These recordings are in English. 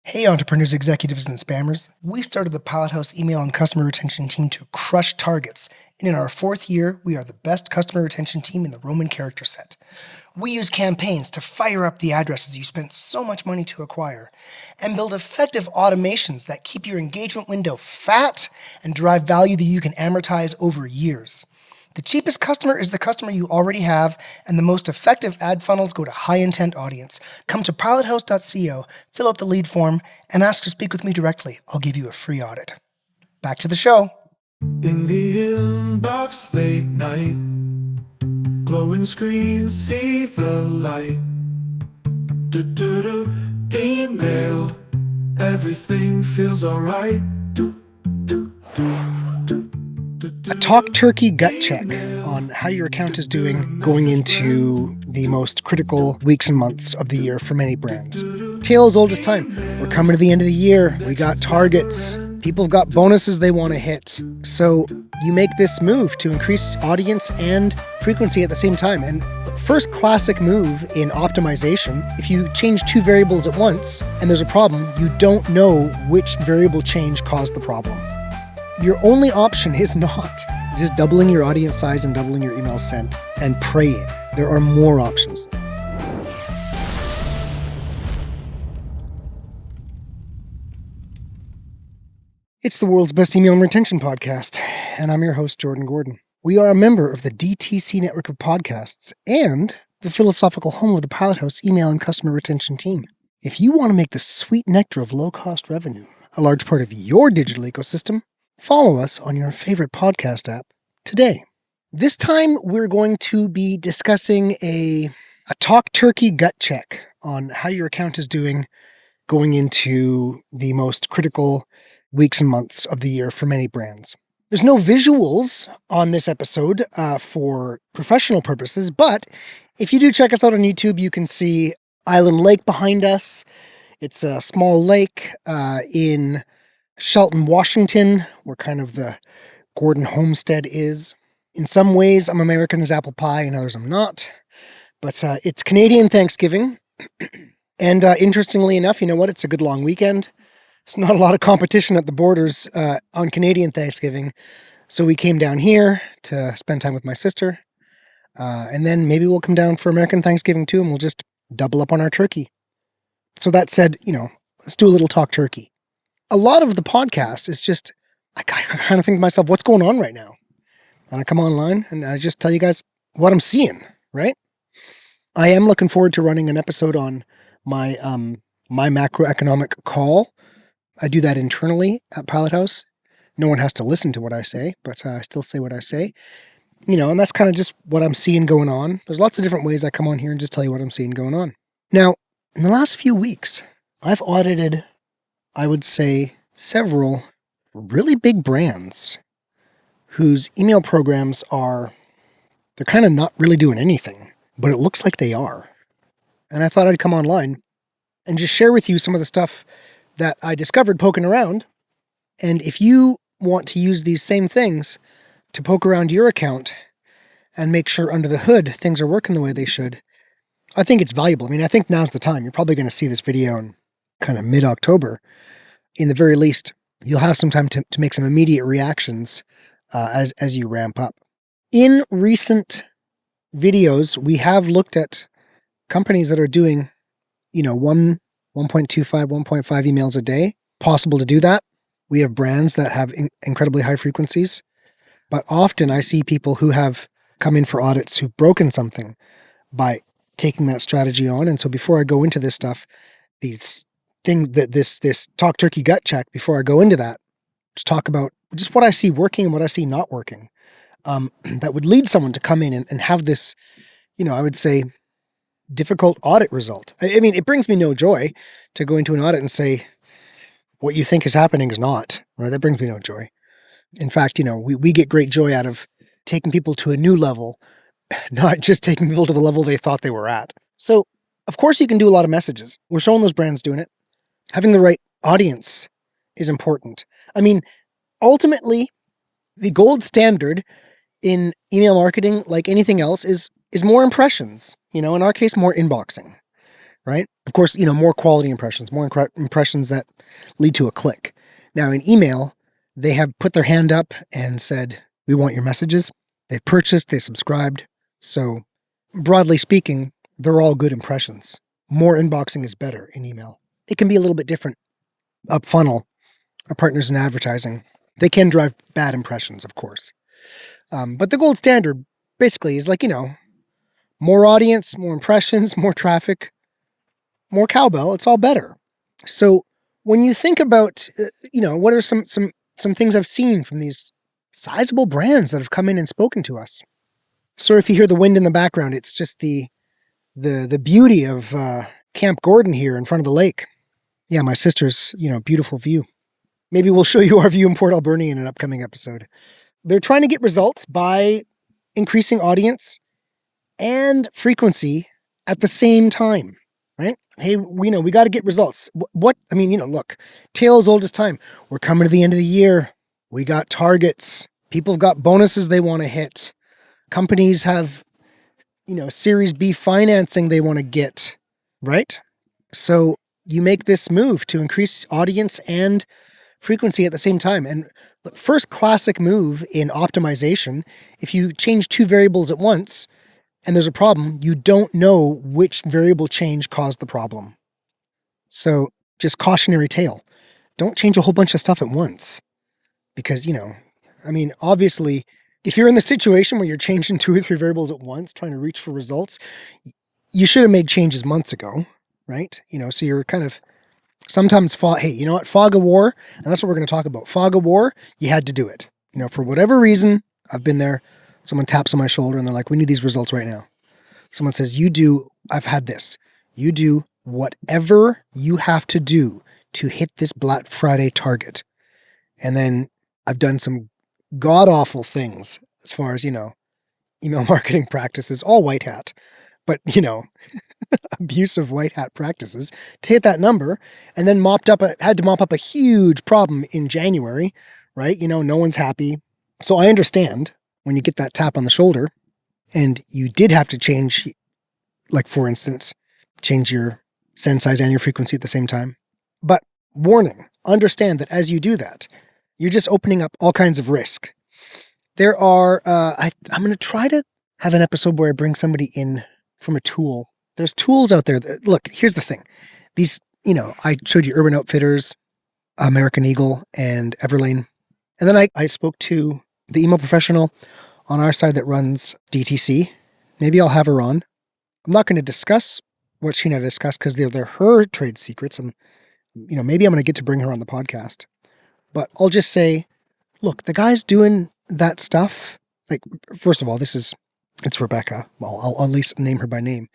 Hey entrepreneurs, executives, and spammers. We started the Pilot House email and customer retention team to crush targets. And in our fourth year, we are the best customer retention team in the Roman character set. We use campaigns to fire up the addresses you spent so much money to acquire and build effective automations that keep your engagement window fat and drive value that you can amortize over years. The cheapest customer is the customer you already have, and the most effective ad funnels go to high-intent audience. Come to pilothouse.co, fill out the lead form, and ask to speak with me directly. I'll give you a free audit. Back to the show. In the inbox late night, glowing screen, see the light. Email, everything feels alright. A talk turkey gut check on how your account is doing going into the most critical weeks and months of the year for many brands. Tale as old as time. We're coming to the end of the year. We got targets. People have got bonuses they want to hit. So you make this move to increase audience and frequency at the same time. And first classic move in optimization, if you change two variables at once and there's a problem, you don't know which variable change caused the problem. Your only option is not just doubling your audience size and doubling your emails sent and praying. There are more options. It's the world's best email and retention podcast, and I'm your host, Jordan Gordon. We are a member of the DTC network of podcasts and the philosophical home of the Pilot House email and customer retention team. If you want to make the sweet nectar of low-cost revenue a large part of your digital ecosystem, follow us on your favorite podcast app today. This time, we're going to be discussing a talk turkey gut check on how your account is doing going into the most critical weeks and months of the year for many brands. There's no visuals on this episode for professional purposes, but if you do check us out on YouTube, you can see Island Lake behind us. It's a small lake in Shelton, Washington, where kind of the Gordon homestead is. In some ways, I'm American as apple pie, in others I'm not. But it's Canadian Thanksgiving. And interestingly enough, you know what? It's a good long weekend. There's not a lot of competition at the borders on Canadian Thanksgiving. So we came down here to spend time with my sister. And then maybe we'll come down for American Thanksgiving too, and we'll just double up on our turkey. So that said, let's do a little talk turkey. A lot of the podcast is just, I kind of think to myself, what's going on right now? And I come online and I just tell you guys what I'm seeing, right? I am looking forward to running an episode on my macroeconomic call. I do that internally at Pilot House. No one has to listen to what I say, but I still say what I say. And that's kind of just what I'm seeing going on. There's lots of different ways I come on here and just tell you what I'm seeing going on. Now, in the last few weeks, I've audited, I would say, several really big brands whose email programs they're kind of not really doing anything, but it looks like they are. And I thought I'd come online and just share with you some of the stuff that I discovered poking around. And if you want to use these same things to poke around your account and make sure under the hood things are working the way they should, I think it's valuable. I think now's the time. You're probably going to see this video in kind of mid-October. In the very least, you'll have some time to make some immediate reactions as you ramp up. In recent videos, we have looked at companies that are doing, 1.25, 1.5 emails a day. Possible to do that. We have brands that have incredibly high frequencies, but often I see people who have come in for audits who've broken something by taking that strategy on. And so before I go into this stuff, this talk turkey gut check, before I go into that, just talk about just what I see working and what I see not working. That would lead someone to come in and have this, I would say, difficult audit result. It brings me no joy to go into an audit and say, what you think is happening is not, right? That brings me no joy. In fact, we get great joy out of taking people to a new level, not just taking people to the level they thought they were at. So, of course, you can do a lot of messages. We're showing those brands doing it. Having the right audience is important. Ultimately, the gold standard in email marketing, like anything else, is more impressions. In our case, more inboxing, right? Of course, more quality impressions, more impressions that lead to a click. Now in email, they have put their hand up and said, we want your messages. They've purchased, they subscribed. So broadly speaking, they're all good impressions. More inboxing is better in email. It can be a little bit different up funnel. Our partners in advertising, they can drive bad impressions, of course. But the gold standard basically is more audience, more impressions, more traffic, more cowbell. It's all better. So when you think about, what are some things I've seen from these sizable brands that have come in and spoken to us. So if you hear the wind in the background, it's just the beauty of Camp Gordon here in front of the lake. Yeah, my sister's, beautiful view. Maybe we'll show you our view in Port Alberni in an upcoming episode. They're trying to get results by increasing audience and frequency at the same time, right? Hey, we got to get results. Look, tale as old as time. We're coming to the end of the year. We got targets. People have got bonuses they want to hit. Companies have, Series B financing they want to get, right? So you make this move to increase audience and frequency at the same time. And the first classic move in optimization, if you change two variables at once and there's a problem, you don't know which variable change caused the problem. So just cautionary tale. Don't change a whole bunch of stuff at once because, obviously, if you're in the situation where you're changing 2 or 3 variables at once, trying to reach for results, you should have made changes months ago, right? So you're kind of sometimes fog of war, and that's what we're going to talk about. Fog of war, you had to do it. For whatever reason, I've been there. Someone taps on my shoulder and they're like, we need these results right now. Someone says, I've had this. You do whatever you have to do to hit this Black Friday target. And then I've done some god-awful things as far as, email marketing practices, all white hat, but, abusive white hat practices to hit that number, and then had to mop up a huge problem in January, right? No one's happy. So I understand when you get that tap on the shoulder and you did have to change, like for instance, change your send size and your frequency at the same time. But warning, understand that as you do that, you're just opening up all kinds of risk. There are, I'm going to try to have an episode where I bring somebody in from a tool. There's tools out there that, look, here's the thing. These, I showed you Urban Outfitters, American Eagle, and Everlane. And then I spoke to the email professional on our side that runs DTC. Maybe I'll have her on. I'm not going to discuss what she and I discussed because they're her trade secrets. And, maybe I'm going to get to bring her on the podcast. But I'll just say, look, the guy's doing that stuff. Like, first of all, it's Rebecca. Well, I'll at least name her by name.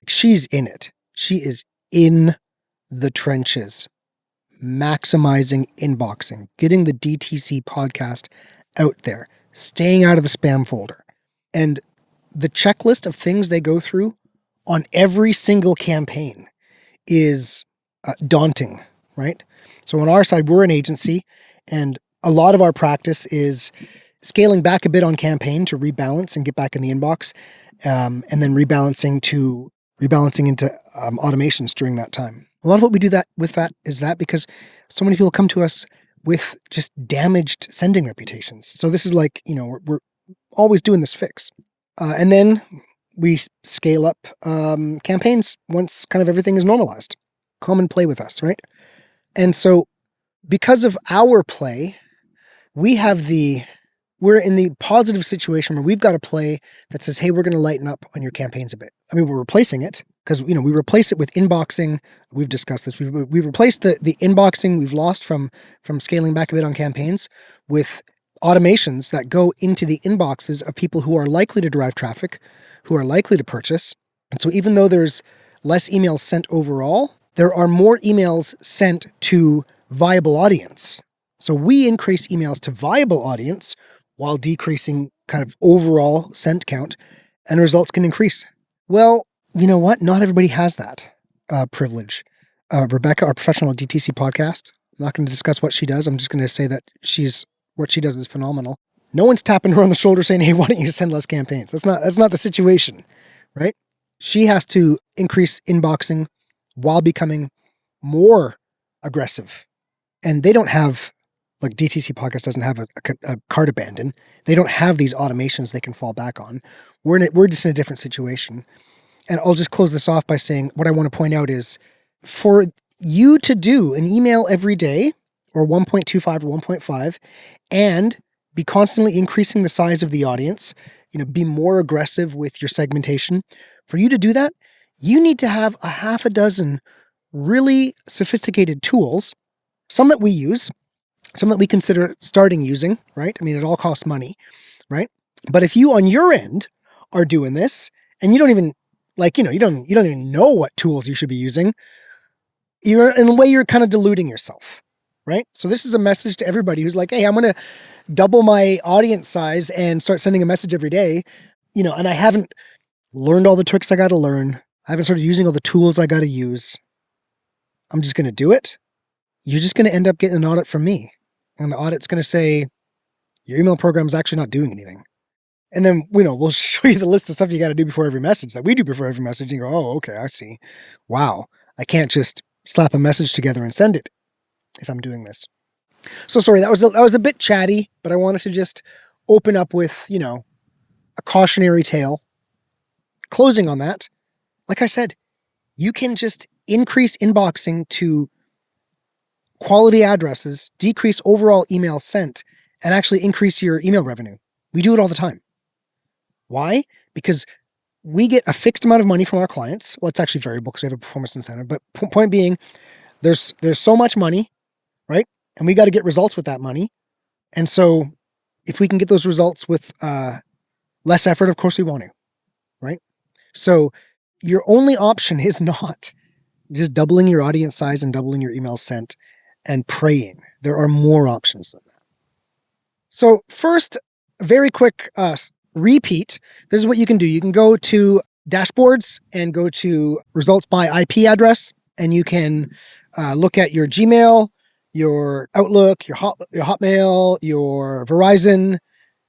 She's in it. She is in the trenches, maximizing inboxing, getting the DTC podcast out there, staying out of the spam folder. And the checklist of things they go through on every single campaign is daunting, right? So on our side, we're an agency, and a lot of our practice is scaling back a bit on campaign to rebalance and get back in the inbox, and then rebalancing into automations during that time. A lot of what we do is because so many people come to us with just damaged sending reputations. So this is like, we're always doing this fix. And then we scale up campaigns once kind of everything is normalized. Come and play with us, right? And so because of our play, we're in the positive situation where we've got a play that says, hey, we're going to lighten up on your campaigns a bit. I mean, we're replacing it because, we replace it with inboxing. We've discussed this. We've replaced the inboxing we've lost from scaling back a bit on campaigns with automations that go into the inboxes of people who are likely to drive traffic, who are likely to purchase. And so even though there's less emails sent overall, there are more emails sent to viable audience. So we increase emails to viable audience while decreasing kind of overall sent count, and results can increase. Well, you know what? Not everybody has that privilege. Rebecca, our professional DTC podcast, I'm not going to discuss what she does. I'm just going to say that what she does is phenomenal. No one's tapping her on the shoulder saying, hey, why don't you send less campaigns? That's not the situation, right? She has to increase inboxing while becoming more aggressive. And they don't have, like DTC Podcast doesn't have a cart abandon. They don't have these automations they can fall back on. We're just in a different situation. And I'll just close this off by saying what I want to point out is for you to do an email every day or 1.25 or 1.5 and be constantly increasing the size of the audience, be more aggressive with your segmentation. For you to do that, you need to have a half a dozen really sophisticated tools, some that we use, some that we consider starting using, right? I mean, it all costs money, right? But if you on your end are doing this and you don't even you don't even know what tools you should be using, in a way you're kind of deluding yourself, right? So this is a message to everybody who's like, hey, I'm going to double my audience size and start sending a message every day, and I haven't learned all the tricks I got to learn. I haven't started using all the tools I got to use. I'm just going to do it. You're just going to end up getting an audit from me. And the audit's going to say, your email program is actually not doing anything. And then, we'll show you the list of stuff you got to do before every message that we do before every message. And you go, oh, okay, I see. Wow. I can't just slap a message together and send it if I'm doing this. So sorry, that was a bit chatty, but I wanted to just open up with, a cautionary tale. Closing on that, like I said, you can just increase inboxing to quality addresses, decrease overall emails sent, and actually increase your email revenue. We do it all the time. Why? Because we get a fixed amount of money from our clients. Well, it's actually variable because we have a performance incentive. But point being, there's so much money, right? And we got to get results with that money. And so if we can get those results with less effort, of course we want to, right? So your only option is not just doubling your audience size and doubling your emails sent and praying. There are more options than that. So first, very quick repeat. This is what you can do. You can go to dashboards and go to results by IP address, and you can look at your Gmail, your Outlook, your Hotmail, your Verizon,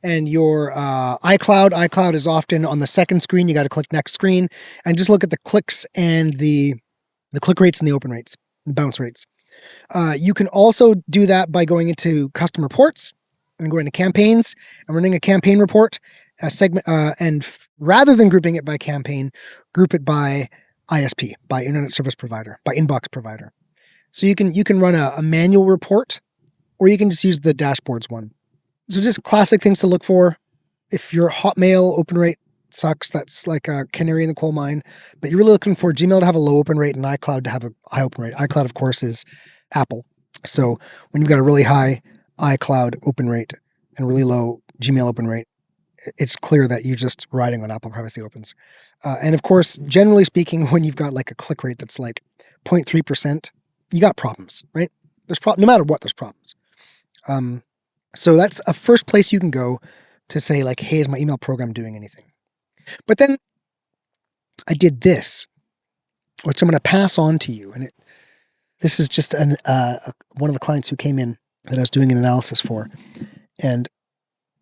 and your iCloud. iCloud is often on the second screen. You got to click next screen and just look at the clicks and the click rates and the open rates, the bounce rates. You can also do that by going into custom reports and going to campaigns and running a campaign report, a segment, rather than grouping it by campaign, group it by ISP, by internet service provider, by inbox provider. So you can run a manual report, or you can just use the dashboards one. So just classic things to look for. If your Hotmail open rate sucks, that's like a canary in the coal mine. But you're really looking for Gmail to have a low open rate and iCloud to have a high open rate. iCloud, of course, is Apple. So when you've got a really high iCloud open rate and a really low Gmail open rate, it's clear that you're just riding on Apple Privacy Opens. And of course, generally speaking, when you've got like a click rate that's like 0.3%, you got problems, right? No matter what, there's problems. So that's a first place you can go to say like, hey, is my email program doing anything? But then I did this, which I'm going to pass on to you. And this is just one of the clients who came in that I was doing an analysis for. And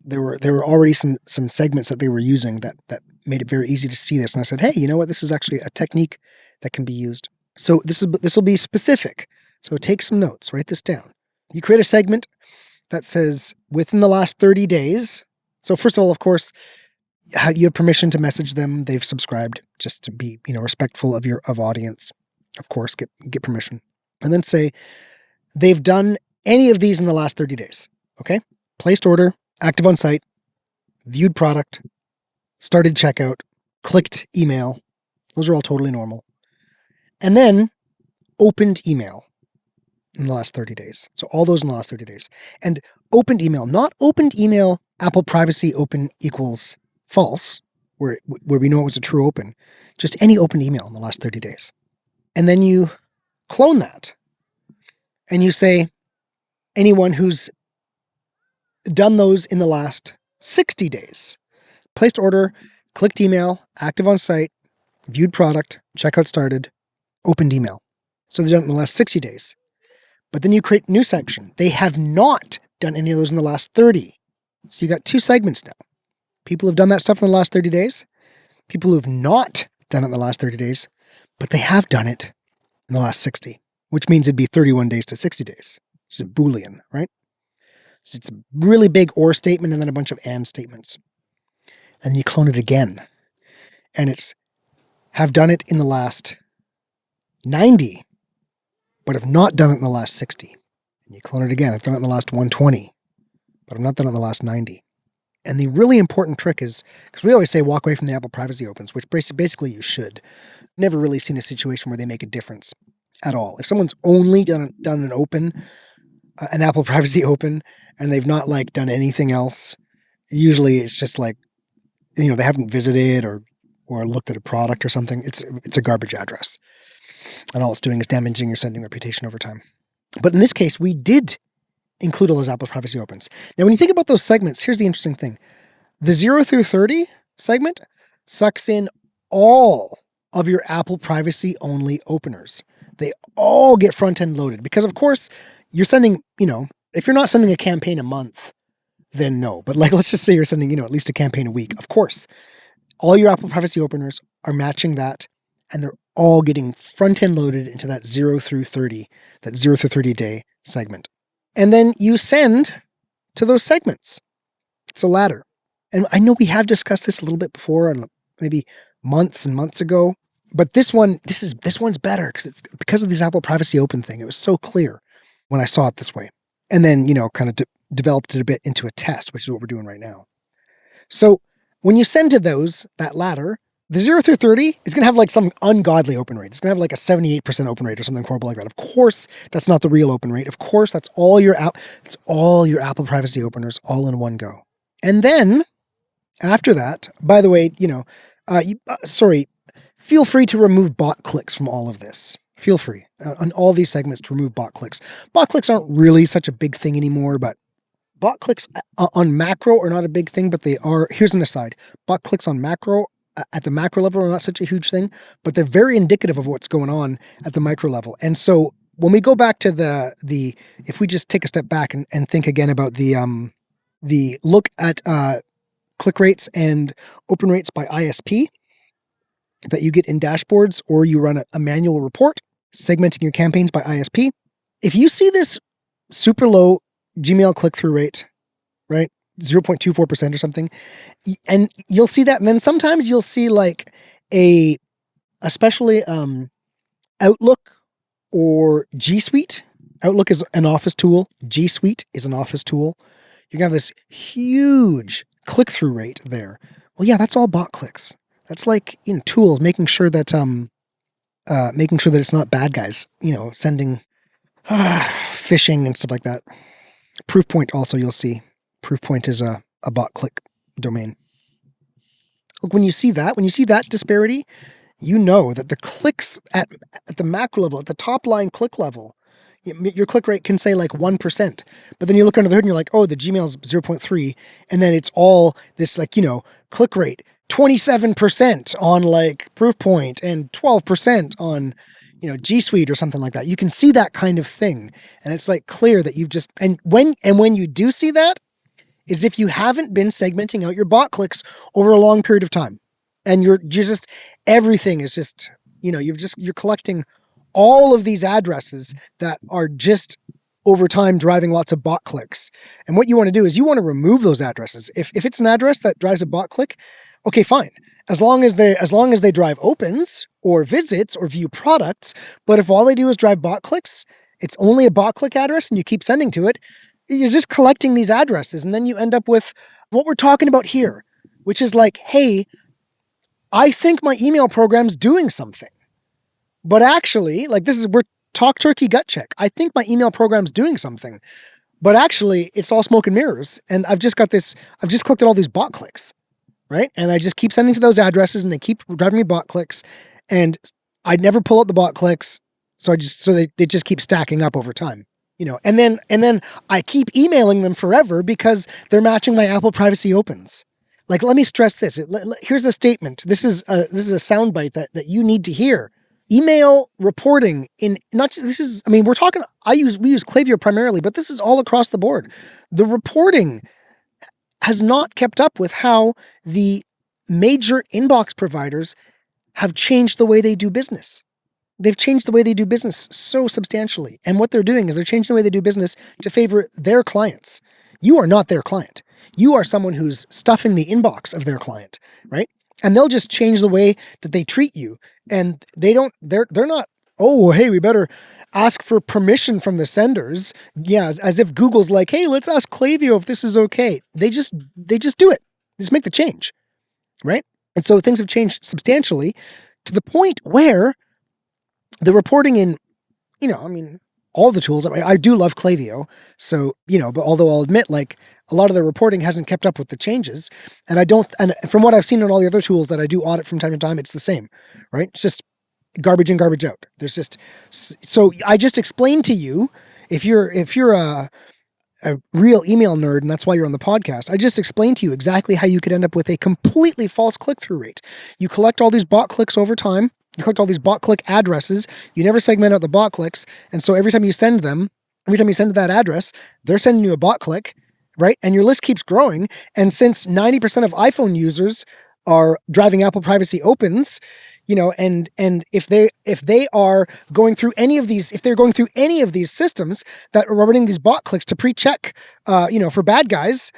there were already some segments that they were using that made it very easy to see this. And I said, hey, you know what? This is actually a technique that can be used. So this will be specific. So take some notes, write this down. You create a segment that says within the last 30 days. So first of all, of course, you have permission to message them. They've subscribed, just to be, respectful of audience. Of course, get permission. And then say they've done any of these in the last 30 days. Okay. Placed order, active on site, viewed product, started checkout, clicked email. Those are all totally normal. And then opened email in the last 30 days. So all those in the last 30 days. And opened email, not opened email, Apple privacy open equals false, where we know it was a true open, just any opened email in the last 30 days. And then you clone that and you say anyone who's done those in the last 60 days, placed order, clicked email, active on site, viewed product, checkout started, opened email. So they've done it in the last 60 days. But then you create a new section. They have not done any of those in the last 30. So you got two segments now. People who've done that stuff in the last 30 days, people who have not done it in the last 30 days, but they have done it in the last 60, which means it'd be 31 days to 60 days. It's a Boolean, right? So it's a really big or statement and then a bunch of and statements. And then you clone it again. And it's have done it in the last 90, but have not done it in the last 60. And you clone it again. I've done it in the last 120, but I've not done it in the last 90. And the really important trick is, because we always say walk away from the Apple privacy opens, which basically you should. Never really seen a situation where they make a difference at all. If someone's only done an open, an Apple privacy open, and they've not like done anything else, usually it's just like, they haven't visited or looked at a product or something. It's a garbage address. And all it's doing is damaging your sending reputation over time. But in this case, we did include all those Apple privacy opens. Now, when you think about those segments, here's the interesting thing. The 0 through 30 segment sucks in all of your Apple privacy only openers. They all get front-end loaded because, of course, you're sending, if you're not sending a campaign a month, then no. But like, let's just say you're sending, at least a campaign a week. Of course, all your Apple privacy openers are matching that, and they're all getting front-end loaded into that 0 through 30, that 0 through 30 day segment. And then you send to those segments. It's a ladder. And I know we have discussed this a little bit before, maybe months and months ago, but this one's better because of this Apple privacy open thing. It was so clear when I saw it this way. And then, kind of developed it a bit into a test, which is what we're doing right now. So when you send to that ladder, the 0 through 30 is going to have like some ungodly open rate. It's going to have like a 78% open rate or something horrible like that. Of course, that's not the real open rate. Of course, that's all your Apple privacy openers all in one go. And then after that, by the way, feel free to remove bot clicks from all of this. Feel free on all these segments to remove bot clicks. Bot clicks aren't really such a big thing anymore, but bot clicks on macro are not a big thing, but they are. Here's an aside. Bot clicks on macro at the macro level are not such a huge thing, but they're very indicative of what's going on at the micro level. And so when we go back to if we just take a step back and think again about the look at click rates and open rates by ISP that you get in dashboards, or you run a manual report segmenting your campaigns by ISP. If you see this super low Gmail click-through rate, right, 0.24% or something, and you'll see that, and then sometimes you'll see like especially Outlook or G Suite. Outlook is an Office tool. G Suite is an Office tool. You're gonna have this huge click-through rate there. Well, yeah, that's all bot clicks. That's like in tools, making sure that it's not bad guys, sending phishing and stuff like that. Proofpoint also, you'll see. Proofpoint is a bot click domain. Look, when you see that disparity, you know that the clicks at the macro level, at the top line click level, your click rate can say like 1%, but then you look under the hood and you're like, oh, the Gmail's 0.3, and then it's all this like, click rate 27% on like Proofpoint and 12% on, G Suite or something like that. You can see that kind of thing. And it's like clear that you've just, and when you do see that is if you haven't been segmenting out your bot clicks over a long period of time, and you're just, everything is just, you're collecting all of these addresses that are just over time driving lots of bot clicks. And what you want to do is you want to remove those addresses. If it's an address that drives a bot click, okay, fine. As long as they drive opens or visits or view products, but if all they do is drive bot clicks, it's only a bot click address and you keep sending to it, you're just collecting these addresses. And then you end up with what we're talking about here, which is like, hey, I think my email program's doing something, but actually, like we're talk turkey gut check. I think my email program's doing something, but actually it's all smoke and mirrors. And I've just collected all these bot clicks. Right? And I just keep sending to those addresses and they keep driving me bot clicks, and I'd never pull out the bot clicks. So they just keep stacking up over time, and then I keep emailing them forever because they're matching my Apple privacy opens. Like, let me stress this. Here's a statement. This is a soundbite that you need to hear. Email reporting we use Klaviyo primarily, but this is all across the board. The reporting has not kept up with how the major inbox providers have changed the way they do business. they've changed the way they do business so substantially. And what they're doing is they're changing the way they do business to favor their clients. You are not their client. You are someone who's stuffing the inbox of their client, right? And they'll just change the way that they treat you. And they're not, oh, hey, we better ask for permission from the senders. Yeah, as if Google's like, hey, let's ask Klaviyo if this is okay. They just do it. They just make the change, right? And so things have changed substantially to the point where the reporting in, all the tools, I do love Klaviyo. So, but although I'll admit, like, a lot of the reporting hasn't kept up with the changes. And and from what I've seen on all the other tools that I do audit from time to time, it's the same, right? It's just garbage in, garbage out. So I just explained to you, if you're a real email nerd, and that's why you're on the podcast, I just explained to you exactly how you could end up with a completely false click-through rate. You collect all these bot clicks over time. You collect all these bot click addresses. You never segment out the bot clicks. And so every time you send to that address, they're sending you a bot click, right? And your list keeps growing. And since 90% of iPhone users are driving Apple Privacy Opens, and if they are going through any of these, if they're going through any of these systems that are running these bot clicks to pre-check, for bad guys,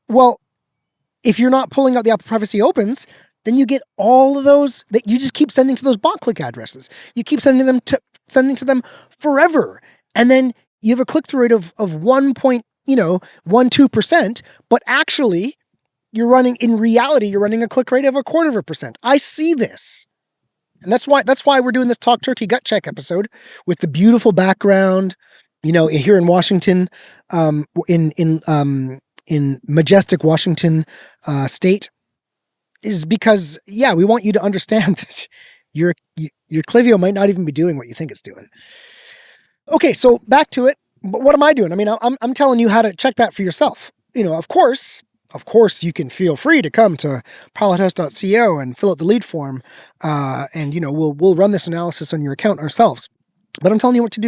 well, if you're not pulling out the Apple Privacy Opens, then you get all of those that you just keep sending to those bot click addresses. You keep sending to them forever. And then you have a click-through rate of 1.12%, but actually in reality, you're running a click rate of 0.25%. I see this. And that's why we're doing this Talk Turkey Gut Check episode with the beautiful background, here in Washington, in majestic Washington state, is because, we want you to understand that your Klaviyo might not even be doing what you think it's doing. Okay, so back to it. But what am I doing? I mean, I'm telling you how to check that for yourself. Of course, you can feel free to come to pilothouse.co and fill out the lead form, and we'll run this analysis on your account ourselves. But I'm telling you what to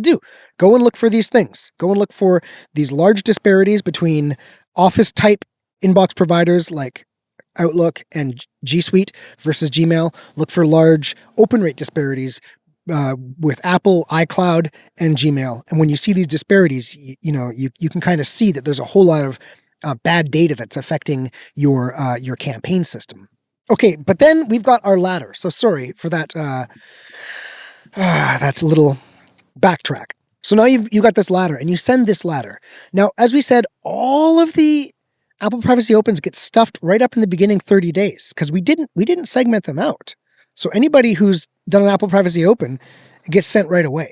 do. Go and look for these things. Go and look for these large disparities between Office type inbox providers like Outlook and G Suite versus Gmail. Look for large open rate disparities with Apple, iCloud, and Gmail. And when you see these disparities, you can kind of see that there's a whole lot of bad data that's affecting your campaign system. Okay, but then we've got our ladder. So sorry for that. That's a little backtrack. So now you got this ladder, and you send this ladder. Now, as we said, all of the Apple Privacy Opens get stuffed right up in the beginning 30 days because we didn't segment them out. So anybody who's done an Apple Privacy Open gets sent right away.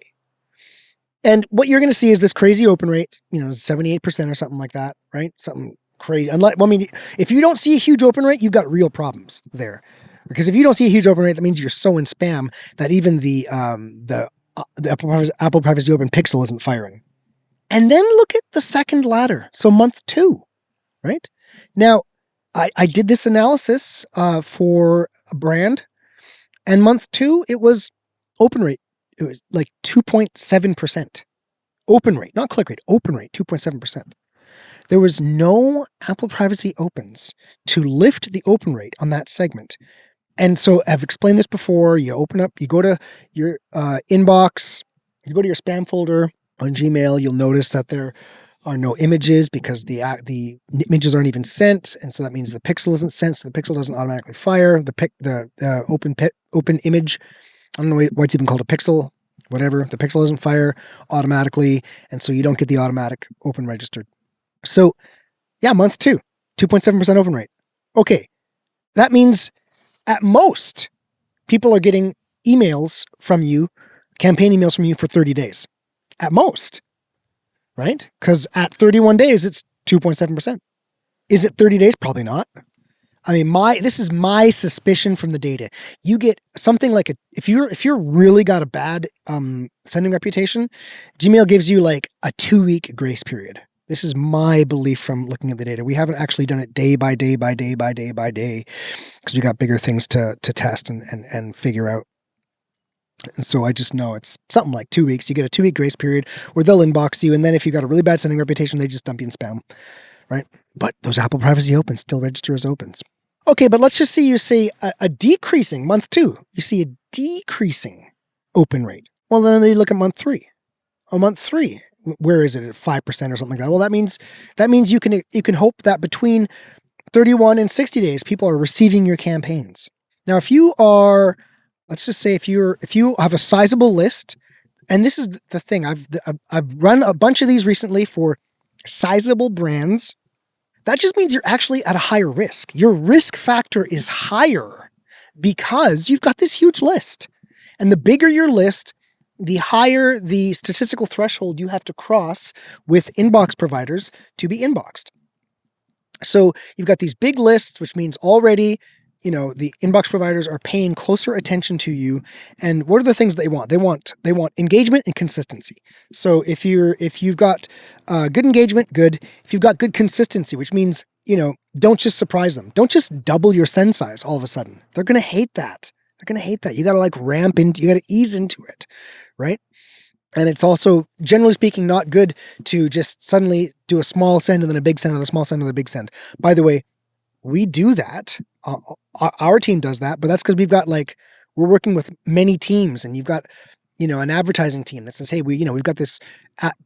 And what you're going to see is this crazy open rate, 78% or something like that, right? Something crazy. If you don't see a huge open rate, you've got real problems there. Because if you don't see a huge open rate, that means you're so in spam that even the Apple Privacy Open pixel isn't firing. And then look at the second ladder. So month 2, right? Now, I did this analysis for a brand, and month 2, it was open rate. It was like 2.7%. Open rate, not click rate, open rate, 2.7%. There was no Apple Privacy Opens to lift the open rate on that segment. And so I've explained this before. You open up, you go to your inbox, you go to your spam folder on Gmail, you'll notice that there are no images because the images aren't even sent. And so that means the pixel isn't sent, so the pixel doesn't automatically fire. The open image, I don't know why it's even called a pixel, whatever. The pixel doesn't fire automatically, and so you don't get the automatic open registered. So, month 2, 2.7% open rate. Okay, that means at most, people are getting emails from you, campaign emails from you for 30 days. At most, right? Because at 31 days, it's 2.7%. Is it 30 days? Probably not. I mean, this is my suspicion from the data. You get something like if you're really got a bad sending reputation, Gmail gives you like a 2-week grace period. This is my belief from looking at the data. We haven't actually done it day by day because we got bigger things to test and figure out. And so I just know it's something like 2 weeks. You get a 2-week grace period where they'll inbox you, and then if you got a really bad sending reputation, they just dump you in spam, right? But those Apple Privacy Opens still register as opens. Okay, but let's just see you see a decreasing month 2. You see a decreasing open rate. Well, then they look at month 3. Oh, month 3, where is it at 5% or something like that? Well, that means you can hope that between 31 and 60 days, people are receiving your campaigns. Now, if you are, let's just say if you have a sizable list, and this is the thing, I've run a bunch of these recently for sizable brands. That just means you're actually at a higher risk. Your risk factor is higher because you've got this huge list. And the bigger your list, the higher the statistical threshold you have to cross with inbox providers to be inboxed. So you've got these big lists, which means already, the inbox providers are paying closer attention to you. And what are the things they want? They want engagement and consistency. So if you've got good engagement, good. If you've got good consistency, which means, don't just surprise them. Don't just double your send size all of a sudden. They're going to hate that. You got to ramp into, you got to ease into it, right? And it's also, generally speaking, not good to just suddenly do a small send and then a big send and a small send and a big send. By the way, we do that. Our team does that, but that's because we've got we're working with many teams, and you've got, an advertising team that says, hey, we've got this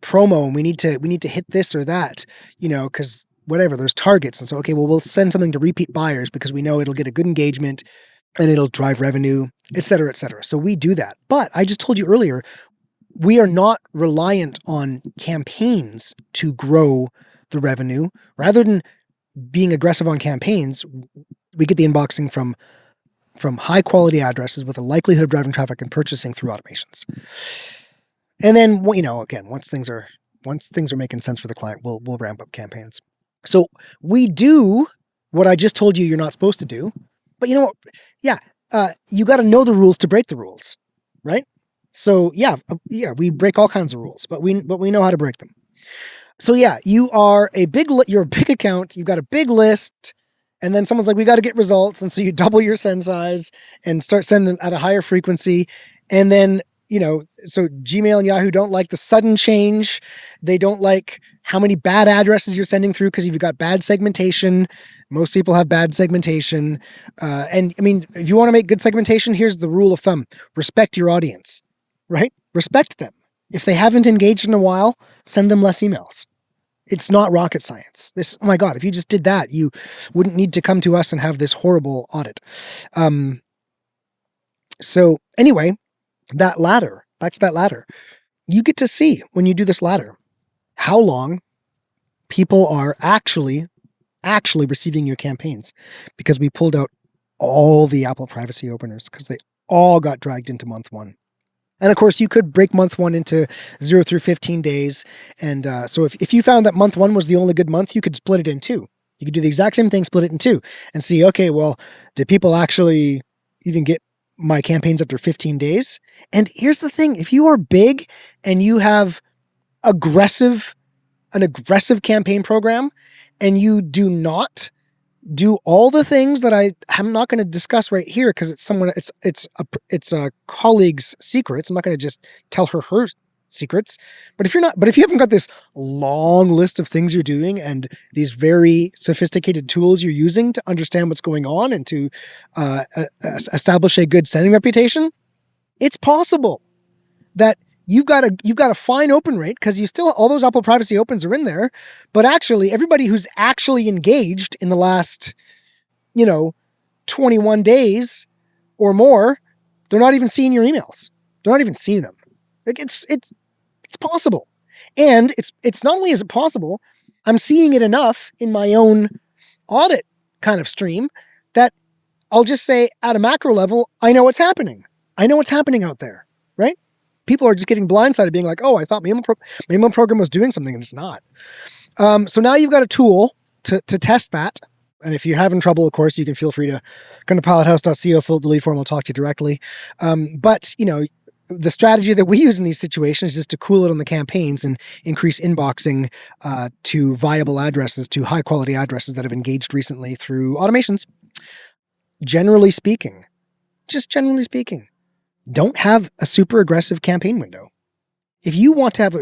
promo and we need to hit this or that, because whatever, there's targets. And so, okay, well, we'll send something to repeat buyers because we know it'll get a good engagement and it'll drive revenue, et cetera, et cetera. So we do that. But I just told you earlier, we are not reliant on campaigns to grow the revenue. Rather than being aggressive on campaigns, we get the inboxing from high quality addresses with a likelihood of driving traffic and purchasing through automations. And then, again, once things are making sense for the client, we'll ramp up campaigns. So we do what I just told you you're not supposed to do. But you know what? Yeah, you got to know the rules to break the rules, right? So yeah, we break all kinds of rules, but we know how to break them. So yeah, you're a big account. You've got a big list, and then someone's like, "We got to get results," and so you double your send size and start sending at a higher frequency, and then so Gmail and Yahoo don't like the sudden change. They don't like how many bad addresses you're sending through because you've got bad segmentation. Most people have bad segmentation. And I mean, if you want to make good segmentation, here's the rule of thumb: respect your audience, right? Respect them. If they haven't engaged in a while, send them less emails. It's not rocket science. Oh my God, if you just did that, you wouldn't need to come to us and have this horrible audit. So anyway, back to that ladder, you get to see when you do this ladder, how long people are actually receiving your campaigns, because we pulled out all the Apple privacy openers because they all got dragged into month 1. And of course, you could break month 1 into 0 through 15 days. And so if you found that month 1 was the only good month, you could split it in 2. You could do the exact same thing, split it in 2 and see, okay, well, did people actually even get my campaigns after 15 days? And here's the thing: if you are big and you have an aggressive campaign program, and you do not do all the things that I'm not going to discuss right here because it's a colleague's secrets. I'm not going to just tell her secrets. But if you haven't got this long list of things you're doing and these very sophisticated tools you're using to understand what's going on and to establish a good sending reputation, it's possible that you've got a fine open rate because you still, all those Apple privacy opens are in there, but actually everybody who's actually engaged in the last 21 days or more, they're not even seeing your emails. They're not even seeing them. Like it's possible. And it's not only is it possible, I'm seeing it enough in my own audit kind of stream that I'll just say at a macro level, I know what's happening. I know what's happening out there, right? People are just getting blindsided, being like, oh, I thought my email program was doing something, and it's not. So now you've got a tool to test that. And if you're having trouble, of course, you can feel free to come to pilothouse.co, fill the lead form, we'll talk to you directly. But the strategy that we use in these situations is just to cool it on the campaigns and increase inboxing to viable addresses, to high quality addresses that have engaged recently through automations. Generally speaking, don't have a super aggressive campaign window. If you want to have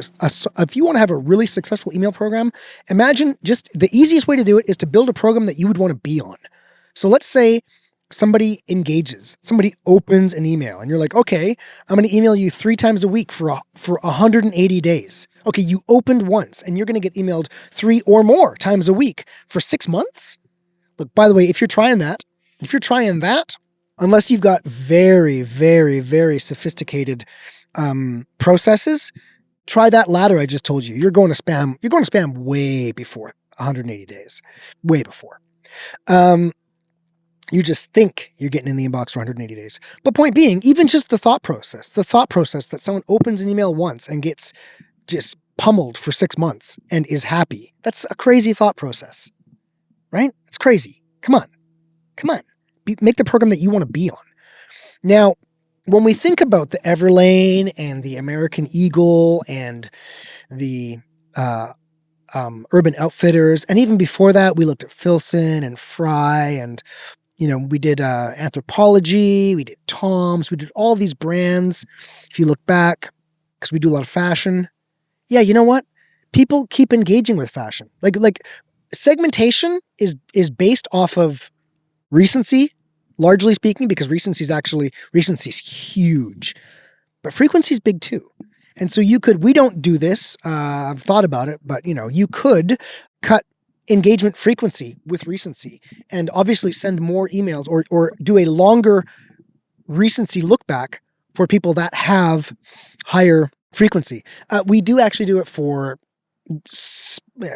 a really successful email program, imagine just the easiest way to do it is to build a program that you would want to be on. So let's say somebody engages, somebody opens an email, and you're like, okay, I'm going to email you 3 times a week for 180 days. Okay, you opened once, and you're going to get emailed 3 or more times a week for 6 months. Look, by the way, if you're trying that, unless you've got very, very, very sophisticated processes, try that ladder I just told you. You're going to spam way before 180 days, way before. You just think you're getting in the inbox for 180 days. But point being, even just the thought process that someone opens an email once and gets just pummeled for 6 months and is happy, that's a crazy thought process, right? It's crazy. Come on. Make the program that you want to be on. Now, when we think about the Everlane and the American Eagle and the Urban Outfitters, and even before that, we looked at Filson and Fry, and we did Anthropology, we did Tom's, we did all these brands. If you look back, because we do a lot of fashion, yeah, you know what? People keep engaging with fashion. Like segmentation is based off of recency, largely speaking, because recency's huge, but frequency's big too. And so we don't do this, I've thought about it, but you could cut engagement frequency with recency and obviously send more emails or do a longer recency look back for people that have higher frequency. We do actually do it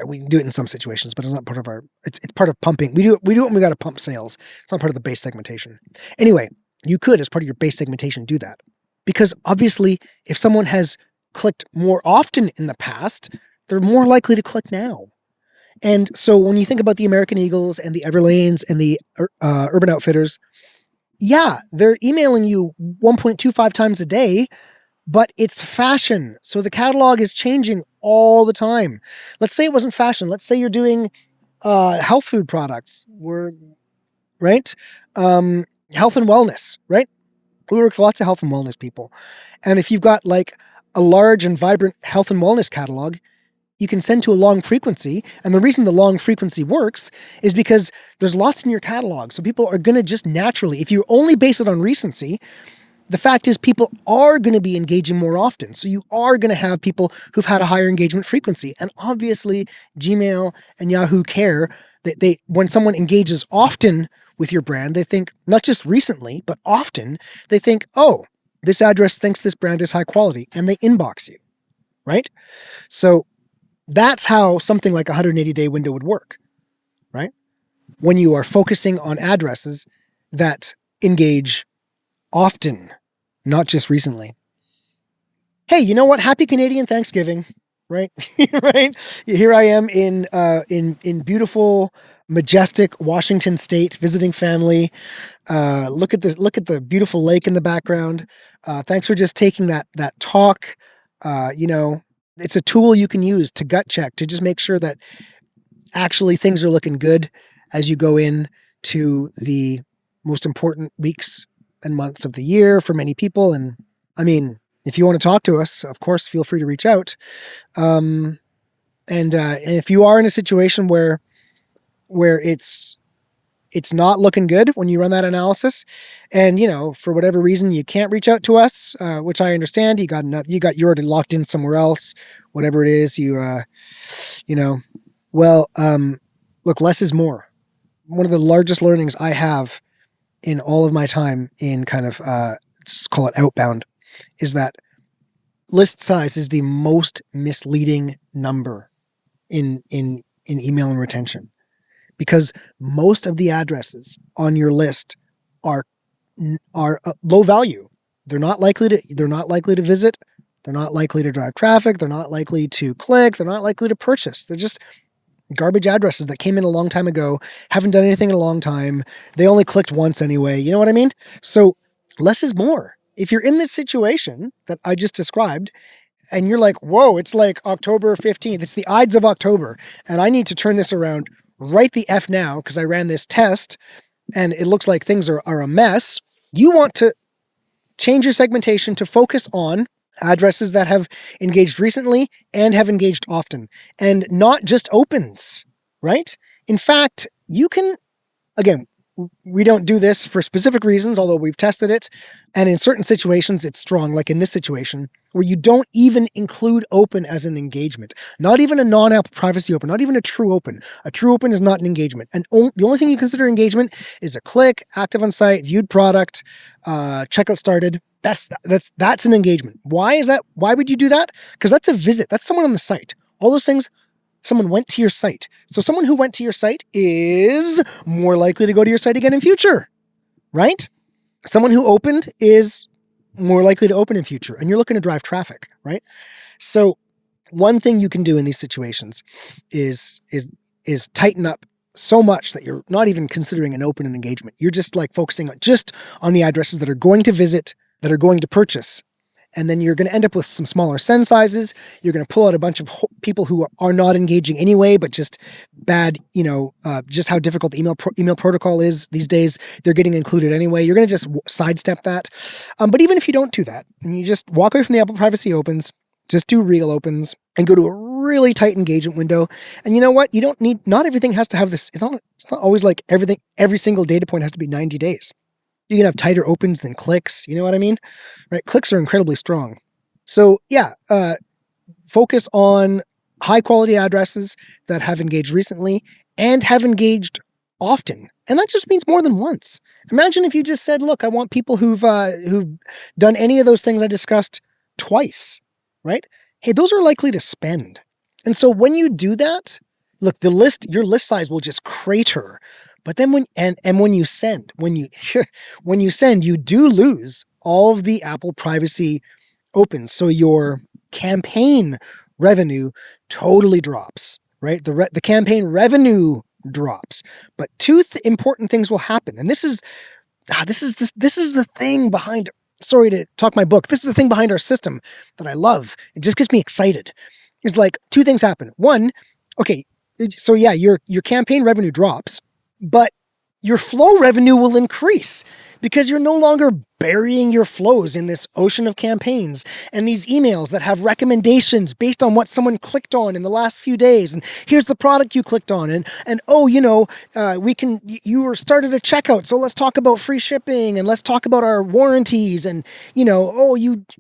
we do it in some situations, but it's not part of it's part of pumping. We do it when we got to pump sales. It's not part of the base segmentation. Anyway, you could, as part of your base segmentation, do that. Because obviously, if someone has clicked more often in the past, they're more likely to click now. And so when you think about the American Eagles and the Everlanes and the Urban Outfitters, yeah, they're emailing you 1.25 times a day, but it's fashion. So the catalog is changing all the time. Let's say it wasn't fashion. Let's say you're doing health food products, right? Health and wellness, right? We work with lots of health and wellness people. And if you've got like a large and vibrant health and wellness catalog, you can send to a long frequency. And the reason the long frequency works is because there's lots in your catalog. So people are going to just naturally, if you only base it on recency, the fact is people are going to be engaging more often. So you are going to have people who've had a higher engagement frequency. And obviously Gmail and Yahoo care that when someone engages often with your brand, they think not just recently, but often they think, oh, this address thinks this brand is high quality, and they inbox you, right? So that's how something like a 180-day window would work, right? When you are focusing on addresses that engage often, not just recently. Hey, you know what? Happy Canadian Thanksgiving, right? Right? Here I am in beautiful, majestic Washington State, visiting family. Look at the beautiful lake in the background. Thanks for just taking that talk. It's a tool you can use to gut check, to just make sure that actually things are looking good as you go in to the most important weeks and months of the year for many people. And I mean, if you want to talk to us, of course, feel free to reach out. And if you are in a situation where it's not looking good when you run that analysis, and for whatever reason you can't reach out to us, which I understand, you're already locked in somewhere else, whatever it is, look, less is more. One of the largest learnings I have in all of my time in kind of let's call it outbound is that list size is the most misleading number in email and retention. Because most of the addresses on your list are low value. They're not likely to visit. They're not likely to drive traffic. They're not likely to click. They're not likely to purchase. They're just garbage addresses that came in a long time ago, haven't done anything in a long time. They only clicked once anyway. You know what I mean? So less is more. If you're in this situation that I just described, and you're like, whoa, it's like October 15th. It's the Ides of October, and I need to turn this around right the F now because I ran this test and it looks like things are a mess. You want to change your segmentation to focus on addresses that have engaged recently and have engaged often, and not just opens, right? In fact, you can, again, we don't do this for specific reasons, although we've tested it. And in certain situations, it's strong, like in this situation, where you don't even include open as an engagement. Not even a non-Apple privacy open, not even a true open. A true open is not an engagement. And the only thing you consider engagement is a click, active on site, viewed product, checkout started. That's an engagement. Why is that? Why would you do that? Because that's a visit. That's someone on the site. All those things, someone went to your site. So someone who went to your site is more likely to go to your site again in future, right? Someone who opened is more likely to open in future, and you're looking to drive traffic, right? So one thing you can do in these situations is tighten up so much that you're not even considering an open and engagement. You're just like focusing on the addresses that are going to visit, that are going to purchase. And then you're going to end up with some smaller send sizes. You're going to pull out a bunch of people who are not engaging anyway, but just bad, just how difficult the email protocol is these days. They're getting included anyway. You're going to just sidestep that. But even if you don't do that, and you just walk away from the Apple privacy opens, just do real opens and go to a really tight engagement window. And you know what? Not everything has to have this. It's not always like every single data point has to be 90 days. You can have tighter opens than clicks. You know what I mean? Right? Clicks are incredibly strong. So yeah, focus on high quality addresses that have engaged recently and have engaged often. And that just means more than once. Imagine if you just said, look, I want people who've done any of those things I discussed twice, right? Hey, those are likely to spend. And so when you do that, look, your list size will just crater. But then when you send, you do lose all of the Apple privacy opens. So your campaign revenue totally drops, right? The campaign revenue drops. But two important things will happen. And this is the thing behind, sorry to talk my book. This is the thing behind our system that I love. It just gets me excited. Is like two things happen. One, okay, so yeah, your campaign revenue drops, but your flow revenue will increase because you're no longer burying your flows in this ocean of campaigns and these emails that have recommendations based on what someone clicked on in the last few days. And here's the product you clicked on. And oh, you were started a checkout. So let's talk about free shipping and let's talk about our warranties and,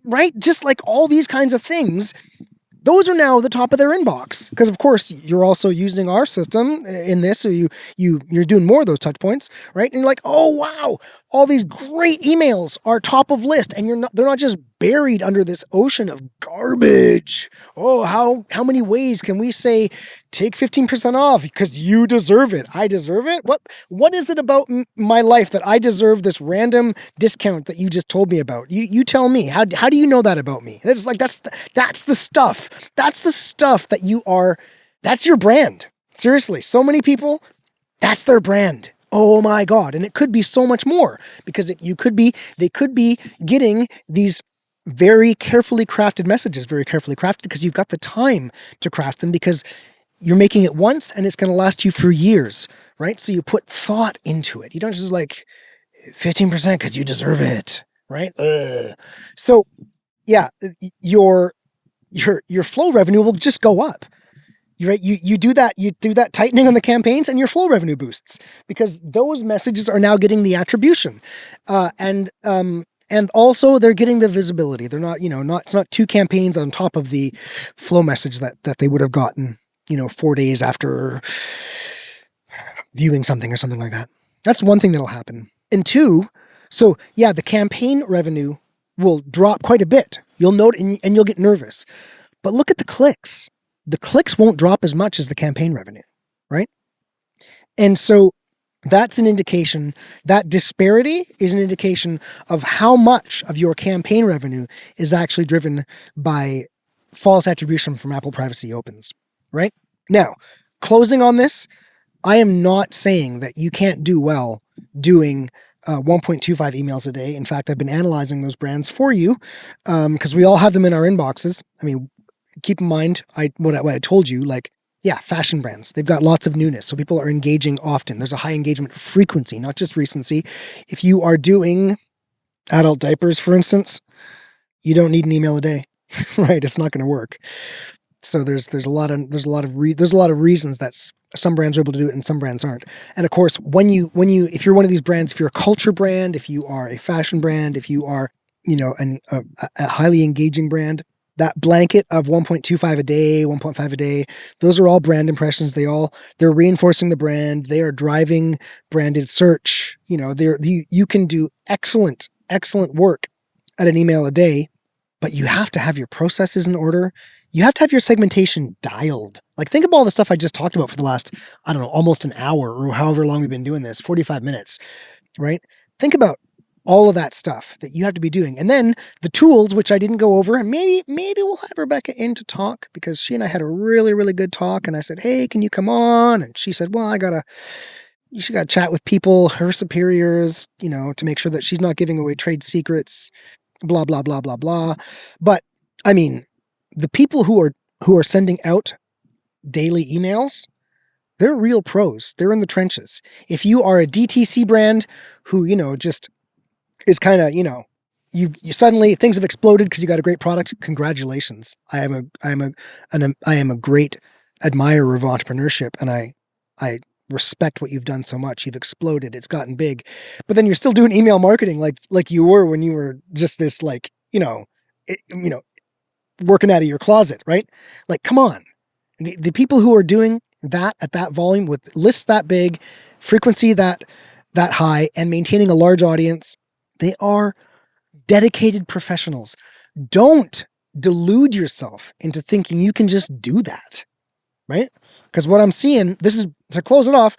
right? Just like all these kinds of things. Those are now the top of their inbox because, of course, you're also using our system in this, so you're doing more of those touch points, right? And you're like, oh wow, all these great emails are top of list, and they're not just buried under this ocean of garbage. Oh, how many ways can we say take 15% off because you deserve it? I deserve it. What is it about my life that I deserve this random discount that you just told me about? You tell me. How do you know that about me? It's like that's the stuff. That's the stuff that you are. That's your brand. Seriously, so many people. That's their brand. Oh my God. And it could be so much more because they could be getting these very carefully crafted messages, very carefully crafted because you've got the time to craft them because you're making it once and it's going to last you for years, right? So you put thought into it. You don't just like 15% because you deserve it, right? So yeah, your flow revenue will just go up. Right? You do that tightening on the campaigns and your flow revenue boosts because those messages are now getting the attribution. And also they're getting the visibility. They're not, it's not two campaigns on top of the flow message that they would have gotten, 4 days after viewing something or something like that. That's one thing that'll happen. And two, so yeah, the campaign revenue will drop quite a bit. You'll note and you'll get nervous. But look at the clicks. The clicks won't drop as much as the campaign revenue, right? And so that's an indication, that disparity is an indication of how much of your campaign revenue is actually driven by false attribution from Apple privacy opens, right? Now, closing on this, I am not saying that you can't do well doing 1.25 emails a day. In fact, I've been analyzing those brands for you because we all have them in our inboxes. I mean, keep in mind what I told you, fashion brands, they've got lots of newness. So people are engaging often. There's a high engagement frequency, not just recency. If you are doing adult diapers, for instance, you don't need an email a day, right? It's not going to work. So there's a lot of reasons that some brands are able to do it and some brands aren't. And of course, if you're one of these brands, if you're a culture brand, if you are a fashion brand, if you are, a highly engaging brand, that blanket of 1.25 a day, 1.5 a day, those are all brand impressions. They're reinforcing the brand. They are driving branded search. You can do excellent work at an email a day, but you have to have your processes in order. You have to have your segmentation dialed. Like, think of all the stuff I just talked about for the last, I don't know, almost an hour or however long we've been doing this, 45 minutes, right? Think about all of that stuff that you have to be doing. And then the tools, which I didn't go over, and maybe we'll have Rebecca in to talk, because she and I had a really, really good talk. And I said, hey, can you come on? And she said, well, you should gotta chat with people, her superiors, to make sure that she's not giving away trade secrets, blah, blah, blah, blah, blah. But I mean, the people who are sending out daily emails, they're real pros. They're in the trenches. If you are a DTC brand who, just is kind of, you suddenly things have exploded because you got a great product, congratulations. I am a great admirer of entrepreneurship, and I respect what you've done so much. You've exploded. It's gotten big. But then you're still doing email marketing like you were when you were just this, working out of your closet, right? Like, come on. The people who are doing that at that volume with lists that big, frequency that high, and maintaining a large audience, they are dedicated professionals. Don't delude yourself into thinking you can just do that, right? Because what I'm seeing, this is to close it off,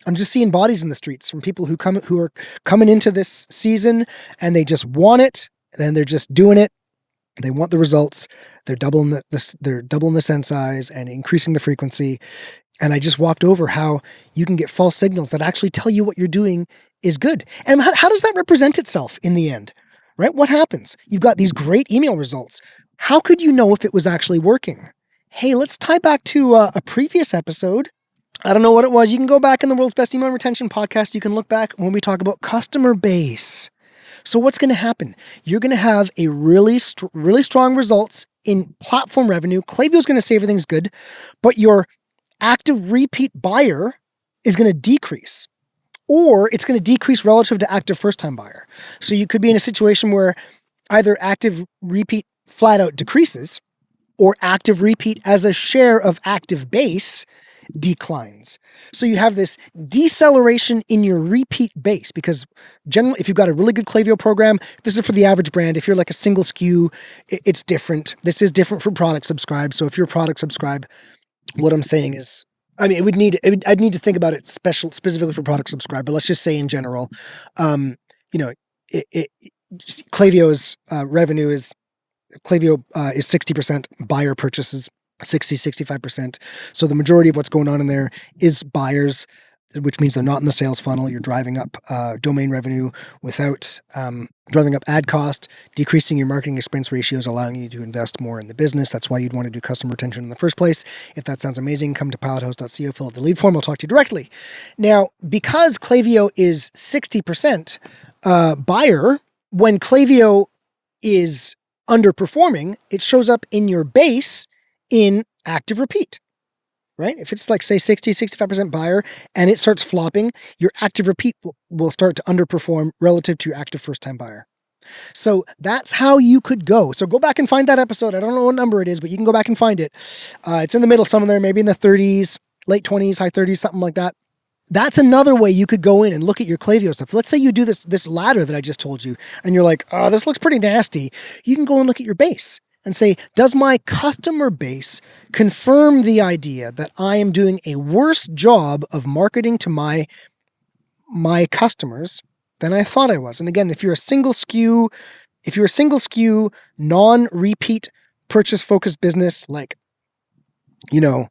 I'm just seeing bodies in the streets from people who are coming into this season and they just want it, and they're just doing it. They want the results. They're doubling the send size and increasing the frequency. And I just walked over how you can get false signals that actually tell you what you're doing is good. And how does that represent itself in the end, right? What happens? You've got these great email results. How could you know if it was actually working? Hey, let's tie back to a previous episode. I don't know what it was. You can go back in the World's Best Email Retention podcast. You can look back when we talk about customer base. So what's going to happen? You're going to have a really strong results in platform revenue. Klaviyo's going to say everything's good, but your active repeat buyer is going to decrease, or it's going to decrease relative to active first-time buyer. So you could be in a situation where either active repeat flat out decreases, or active repeat as a share of active base declines. So you have this deceleration in your repeat base, because generally, if you've got a really good Klaviyo program, this is for the average brand. If you're like a single SKU, it's different. This is different for product subscribe. So if you're product subscribe, what I'm saying is, I mean, I'd need to think about it specifically for product subscribe, but let's just say in general, Klaviyo's revenue is 60% buyer purchases, 65%. So the majority of what's going on in there is buyers, which means they're not in the sales funnel. You're driving up domain revenue without driving up ad cost, decreasing your marketing expense ratios, allowing you to invest more in the business. That's why you'd want to do customer retention in the first place. If that sounds amazing, come to pilothost.co, fill out the lead form. I'll talk to you directly. Now, because Klaviyo is 60% buyer, when Klaviyo is underperforming, it shows up in your base in active repeat, right? If it's like, say, 65% buyer and it starts flopping, your active repeat will start to underperform relative to your active first-time buyer. So that's how you could go. So go back and find that episode. I don't know what number it is, but you can go back and find it. It's in the middle somewhere, maybe in the 30s, late 20s, high 30s, something like that. That's another way you could go in and look at your Klaviyo stuff. Let's say you do this ladder that I just told you, and you're like, oh, this looks pretty nasty. You can go and look at your base and say, does my customer base confirm the idea that I am doing a worse job of marketing to my customers than I thought I was? And again, if you're a single SKU, non-repeat purchase focused business, like a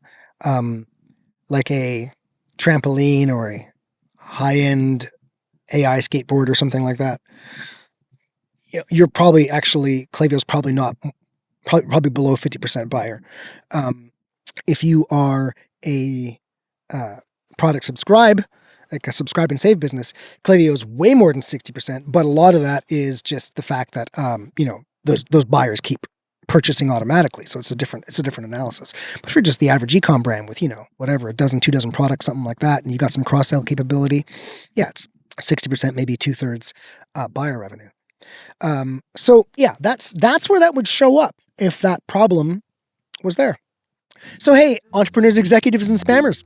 trampoline or a high-end AI skateboard or something like that, you're probably Klaviyo's probably below 50% buyer. If you are a product subscribe, like a subscribe and save business, Klaviyo is way more than 60%, but a lot of that is just the fact that those buyers keep purchasing automatically. So it's a different analysis. But if you're just the average e-com brand with, whatever, a dozen, 2 dozen products, something like that, and you got some cross-sell capability, yeah, it's 60%, maybe 2/3 buyer revenue. So yeah, that's where that would show up if that problem was there. So hey, entrepreneurs, executives, and spammers,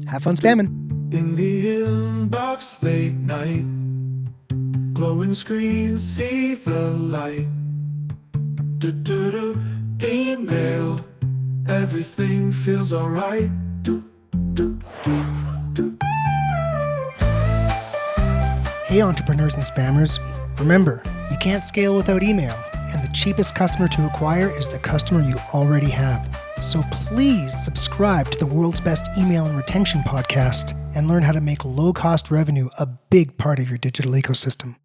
have fun spamming. In the inbox late night, glowing screen, see the light. Email, everything feels alright. Hey, entrepreneurs and spammers, remember, you can't scale without email, and the cheapest customer to acquire is the customer you already have. So please subscribe to the world's best email and retention podcast and learn how to make low-cost revenue a big part of your digital ecosystem.